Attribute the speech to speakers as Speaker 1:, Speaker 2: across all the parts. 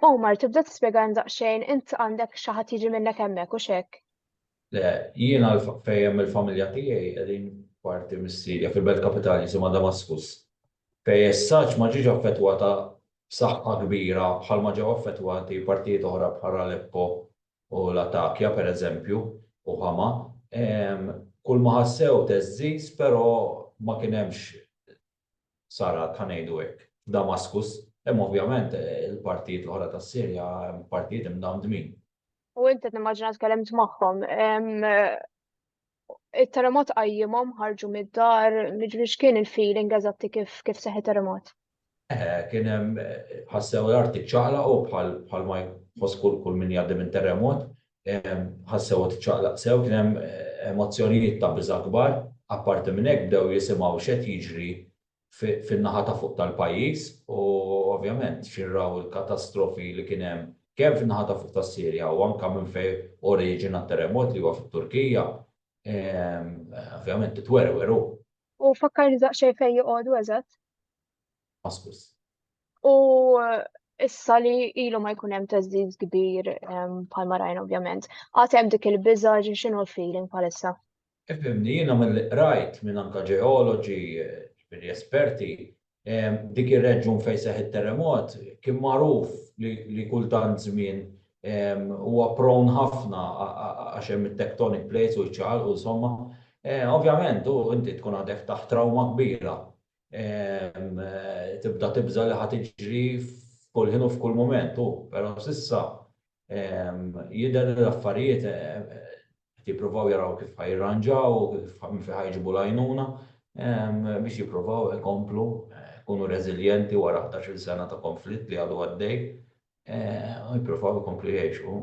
Speaker 1: Omar, tibda tispjegani daqsxejn int għandek xi ħadd jiġi minnek hemmhekk u x'hekk.
Speaker 2: Le, jiena fejjem il-familja tiegħi qegħdin parti mis-Sirja fil-Belt Kapitali jisimha Damaskus. Fej essaċ ma ġiġ affettwata saħħa kbira bħalma ġew affettwati partijiet oħra bħal Aleppo u Latakja pereżempju u Hama. Kull ma ħassew teżżiż, però ma kien hemmx sarat ħanejdu hekk. Damaskus, hemm ovvjament il-partijiet l-oħra tas-Sirja, hemm partijiet imdamdmin.
Speaker 1: U int qed nimmaġina tkellimt magħhom. Il-terremot qajjimhom ħarġu mid-dar, jiġri x'kien il-feeling eżatti kif seħħ terremot.
Speaker 2: Kien hemm ħassew l-art iċċaqlaq u bħal ma jħoss kull min jgħaddi minn terremot, ħassew tiċċaqlaq sew, kien hemm emozzjonijiet ta' biża' kbar, apparti minn hekk bdew jisimgħu x'qed jiġri fin-naħa ta' fuq tal-pajjiż u ovvjament xirraw il-katastrofi li kien hemm kemm fin-naħa ta' fuq tas-Sirja u anke minn fejn oriġina t-terremot li huwa fit-Turkija, ovvjament titwerweru
Speaker 1: U fakkarni daqsxejn fejn joqogħdu eżatt.
Speaker 2: Damaskus.
Speaker 1: U issa li ilu ma jkun hemm teżdid kbir bħalma rajna ovvjament. Għad hemm dik il-biża' x'inhu l-feeling bħalissa.
Speaker 2: Ifimni, jiena mill-rajt minn anka ġeoloġi, ġifieri esperti, dik ir-reġjun fejn seħħ it-terremot kien magħruf li kultant żmien huwa prone ħafna għax hemm it-tectonic plates u jċaqalqu insomma. Ovvjament, inti tkun għadek taħt trauma kbira. Tibda tibża li ħad tiġri f'kull ħin u f'kull moment, però s'issa jidher l-affarijiet jippruvaw jaraw kif ħajranġaw u kif ħajġibu l-għajnuna biex jippruvaw ikomplu jkunu reżiljenti wara 11-il sena ta' konflitt li għadu għaddej u jippruvaw ikomplu jgħixu.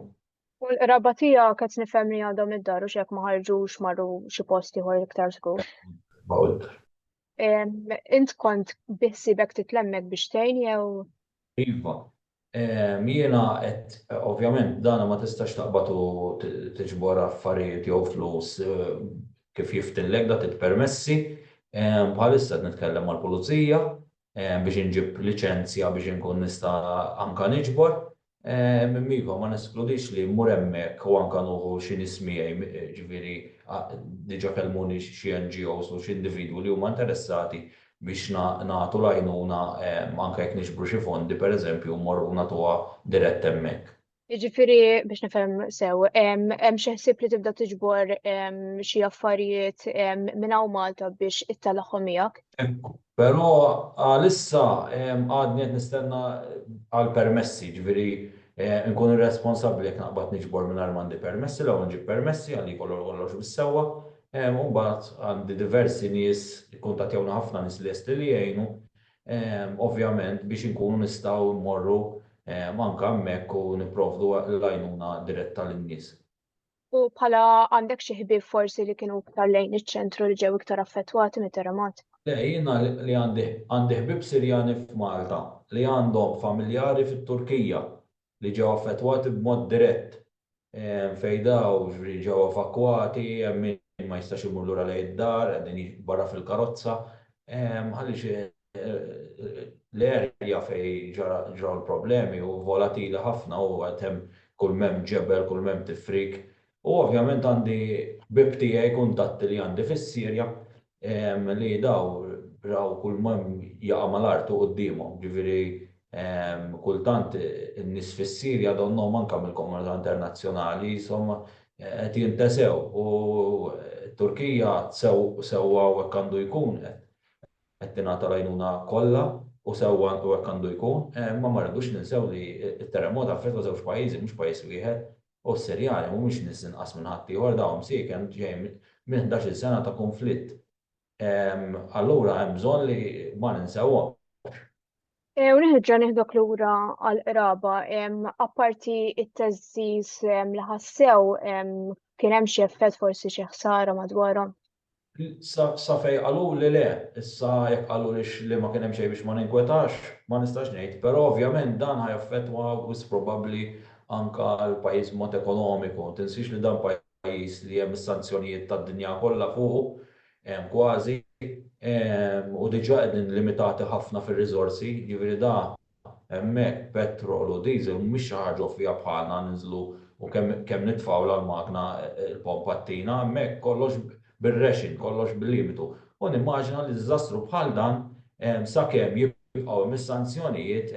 Speaker 1: U l-qraba tiegħek qed nifhem li għadhom id-dar u x'hekk ma ħarġux marru xi post ieħor iktar żgur.
Speaker 2: Bawd.
Speaker 1: Int kont biħsibek titlemmek biex tgħin jew
Speaker 2: Iva, jiena qed ovvjament dana ma tistax taqbad u tiġbor affarijiet jew flus kif jiftillek da titpermessi. Bħalissa qed nitkellem mal-pulizija biex inġib liċenzja biex inkun nista' anka niġbor. Iva ma neskludix li mmur hemmhekk u anka nuħu xi nies miegħi, ġifieri diġà kellmuni xi NGOs u xi individwi li huma interessati biex nagħtu l-għajnuna anke jekk niġbru xi fondi pereżempju mmorru nagħtuha dirett hemmhekk.
Speaker 1: jiġifieri biex nifhem sew, hemm xi ħsieb li tibda tiġbor xi affarijiet minn hawn Malta biex ittellagħhom miegħek?
Speaker 2: Però għalissa għadni qed nistenna għal permessi, ġifieri nkun irresponsabbli jekk naqbad niġbor mingħajr m'għandi permessi, l nġib permessi għalli kollox bis-sewwa. U mbagħad għandi diversi nies ikkuntattjawna ħafna nies lesti li jgħinu, ovvjament biex inkunu nistgħu mmorru anke hemmhekk u nipprovdu l-għajnuna diretta lin-nies.
Speaker 1: U bħala għandek xi ħbieb forsi li kienu iktar lejn iċ-ċentru li ġew iktar affettwati mit-terremot?
Speaker 2: Le, jiena li għandi ħbib Sirjani f'Malta li għandhom familjari fit-Turkija li ġew affettwati b'mod dirett fejn daw ġew evakwati, min ma jistax imur lura lejn id-dar, qegħdin barra fil-karozza, għaliex l-erja fejn ġraw l-problemi u volatili ħafna u għad hemm kull m'hemm ġebel, kull m'hemm tifrik. U ovvjament għandi ħbib tiegħi kuntatti li għandi fis-Sirja li daw raw kull m'hemm jaqa' mal-artu qudiemhom, ġifieri kultant in-nies fis-Sirja donhom anke mill-komunità internazzjonali insomma qed jintesew u t-Turkija sewwa hekk għandu jkun qed tingħata l-għajnuna kollha u sewwa hekk għandu jkun, ma rridux ninsew li t-terremot affettwa żewġ pajjiżi mhux pajjiż wieħed u s-Sirjani mhumiex nies inqas minn ħadd ieħor dawn sieken ġej minn 11-il sena ta' konflitt. Allura hemm bżonn li ma ninsewhom.
Speaker 1: U nieħdok lura għall-qraba, apparti it-teżżiż li ħassew kien hemm xi effett forsi xi ħsara madwarhom.
Speaker 2: Sa fej qalu li le, issa jekk qalu li ma kien hemm xejn biex ma ninkwetax, ma nistax ngħid, però ovvjament dan ħajaffettwa wis probabbli anke l-pajjiż mod ekonomiku. Tinsix li dan pajjiż li hemm is-sanzjonijiet tad-dinja kollha fuq kważi u diġà qegħdin limitati ħafna fir-riżorsi, jiġifieri da hemmhekk petrol u diesel mhumiex xi ħaġa fija bħalna ninżlu u kemm nitfgħu l-magna il-pompattina, hemmhekk kollox bir-rexin, kollox bil-limitu. U nimmaġina li diżastru bħal dan sakemm jibqgħu mis-sanzjonijiet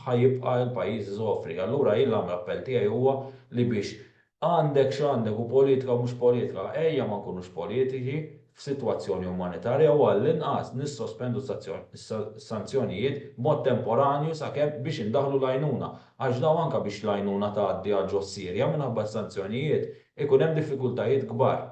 Speaker 2: ħajibqa' l-pajjiż iżofri. Allura jien l-appell tiegħi huwa li biex għandek x'għandek u politika u mhux politika, ejja ma nkunux politiċi f'sitwazzjoni umanitarja u għall-inqas nissospendu sanzjonijiet mod temporanju sakemm biex indaħlu l-għajnuna. Għax daw anke biex l-għajnuna tgħaddi għal ġo Sirja minħabba sanzjonijiet ikun hemm diffikultajiet kbar.